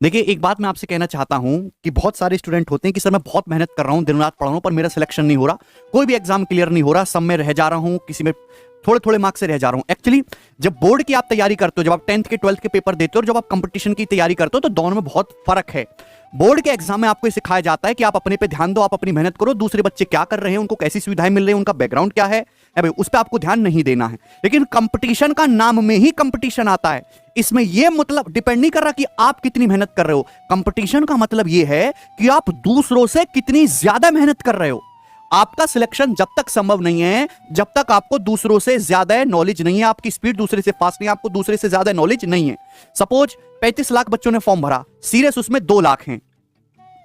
देखिए, एक बात मैं आपसे कहना चाहता हूं कि बहुत सारे स्टूडेंट होते हैं कि सर मैं बहुत मेहनत कर रहा हूं, दिन रात पढ़ रहा हूं, पर मेरा सिलेक्शन नहीं हो रहा, कोई भी एग्जाम क्लियर नहीं हो रहा, सब में रह जा रहा हूं, किसी में थोड़े थोड़े मार्क्स से रह जा रहा हूं। एक्चुअली जब बोर्ड की आप तैयारी करते हो, जब आप 10th के 12th के पेपर देते हो और जब आप कंपटीशन की तैयारी करते हो, तो दोनों में बहुत फर्क है। बोर्ड के एग्जाम में आपको सिखाया जाता है कि आप अपने पे ध्यान दो, आप अपनी मेहनत करो, दूसरे बच्चे क्या कर रहे हैं, उनको कैसी सुविधाएं मिल रही हैं, उनका बैकग्राउंड क्या है, भाई उस पर आपको ध्यान नहीं देना है। लेकिन कंपटीशन का नाम में ही कंपटीशन आता है, इसमें यह मतलब डिपेंड नहीं कर रहा कि आप कितनी मेहनत कर रहे हो। कंपटीशन का मतलब यह है कि आप दूसरों से कितनी ज्यादा मेहनत कर रहे हो। आपका सिलेक्शन जब तक संभव नहीं है जब तक आपको दूसरों से ज्यादा नॉलेज नहीं है, आपकी स्पीड दूसरे से फास्ट नहीं है, आपको दूसरे से ज्यादा नॉलेज नहीं है। सपोज 35 लाख बच्चों ने फॉर्म भरा, सीरियस उसमें 2 लाख हैं,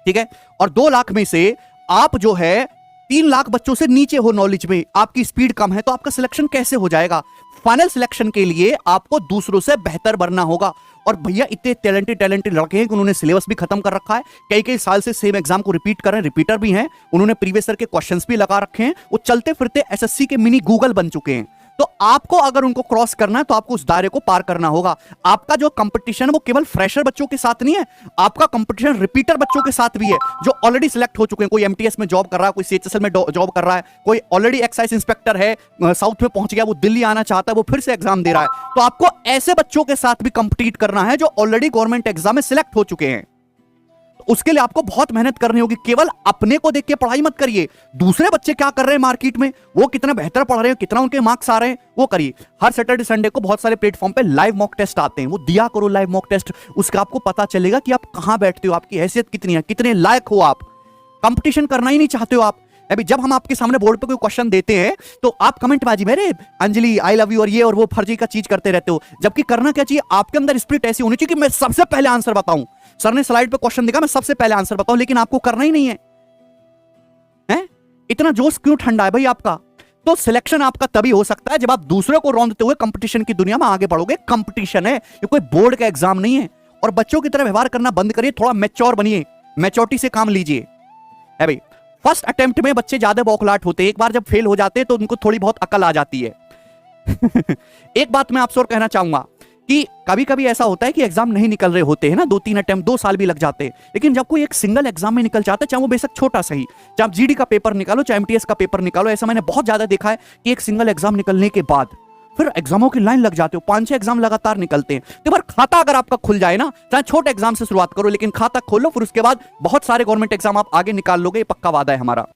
ठीक है, और 2 लाख में से आप जो है 3 लाख बच्चों से नीचे हो नॉलेज में, आपकी स्पीड कम है, तो आपका सिलेक्शन कैसे हो जाएगा? फाइनल सिलेक्शन के लिए आपको दूसरों से बेहतर बनना होगा। और भैया इतने टैलेंटेड लड़के हैं कि उन्होंने सिलेबस भी खत्म कर रखा है, कई कई साल से सेम एग्जाम को रिपीट कर रहे हैं, रिपीटर भी हैं, उन्होंने प्रीवियस ईयर के क्वेश्चंस भी लगा रखे हैं, वो चलते फिरते एसएससी के मिनी गूगल बन चुके हैं। तो आपको अगर उनको क्रॉस करना है तो आपको उस दायरे को पार करना होगा। आपका जो कंपटीशन है वो केवल फ्रेशर बच्चों के साथ नहीं है, आपका कंपटीशन रिपीटर बच्चों के साथ भी है जो ऑलरेडी सिलेक्ट हो चुके हैं। कोई एमटीएस में जॉब कर रहा है, कोई सीएचएसएल में जॉब कर रहा है, कोई ऑलरेडी एक्साइज इंस्पेक्टर है, साउथ में पहुंच गया, वो दिल्ली आना चाहता है, वो फिर से एग्जाम दे रहा है। तो आपको ऐसे बच्चों के साथ भी कंपीट करना है जो ऑलरेडी गवर्नमेंट एग्जाम में सिलेक्ट हो चुके हैं। उसके लिए आपको बहुत मेहनत करनी होगी। केवल अपने को देख के पढ़ाई मत करिए, दूसरे बच्चे क्या कर रहे हैं मार्केट में, वो कितना बेहतर पढ़ रहे हैं, कितना उनके मार्क्स आ रहे हैं, वो करिए। हर सैटरडे संडे को बहुत सारे प्लेटफॉर्म पे लाइव मॉक टेस्ट आते हैं, वो दिया करो लाइव मॉक टेस्ट, उसका आपको पता चलेगा कि आप कहां बैठते हो, आपकी हैसियत कितनी है, कितने लायक हो आप। कंपटीशन करना ही नहीं चाहते हो आप। अभी जब हम आपके सामने बोर्ड पे कोई क्वेश्चन देते हैं तो आप कमेंट बाजी में अरे अंजलि आई लव यू और ये और वो फर्जी का चीज करते रहते हो, जबकि करना क्या चाहिए, आपके अंदर स्पिरिट ऐसी होनी चाहिए कि मैं सबसे पहले आंसर बताऊं। सर ने स्लाइड पे क्वेश्चन देखा, मैं सबसे पहले आंसर बताऊं, लेकिन आपको करना ही नहीं है, हैं? इतना जोश क्यों ठंडा है भाई आपका? तो सिलेक्शन आपका तभी हो सकता है जब आप दूसरों को रौंदते हुए कंपटीशन की दुनिया में आगे बढ़ोगे। कंपटीशन है, ये कोई बोर्ड का एग्जाम नहीं है। और बच्चों की तरह व्यवहार करना बंद करिए, थोड़ा मैच्योर बनिए, मैच्योरिटी से काम लीजिए। है भाई, फर्स्ट अटेम्प्ट में बच्चे ज्यादा बौखलाहट होते हैं, एक बार जब फेल हो जाते हैं तो उनको थोड़ी बहुत अकल आ जाती है। एक बात मैं आपसे और कहना चाहूंगा कि कभी कभी ऐसा होता है कि एग्जाम नहीं निकल रहे होते हैं ना, 2-3 अटेम्प्ट 2 साल भी लग जाते हैं, लेकिन जब कोई एक सिंगल एग्जाम में निकल जाता है, चाहे वो बेशक छोटा सही, चाहे आप जीडी का पेपर निकालो, चाहे एमटीएस का पेपर निकालो, ऐसा मैंने बहुत ज्यादा देखा है कि एक सिंगल एग्जाम निकलने के बाद फिर एग्जामों की लाइन लग जाते हो, 5-6 एग्जाम लगातार निकलते हैं। तो बार खाता अगर आपका खुल जाए ना, चाहे छोटे एग्जाम से शुरुआत करो, लेकिन खाता खोलो, फिर उसके बाद बहुत सारे गवर्नमेंट एग्जाम आप आगे निकाल लोगे, ये पक्का वादा है हमारा।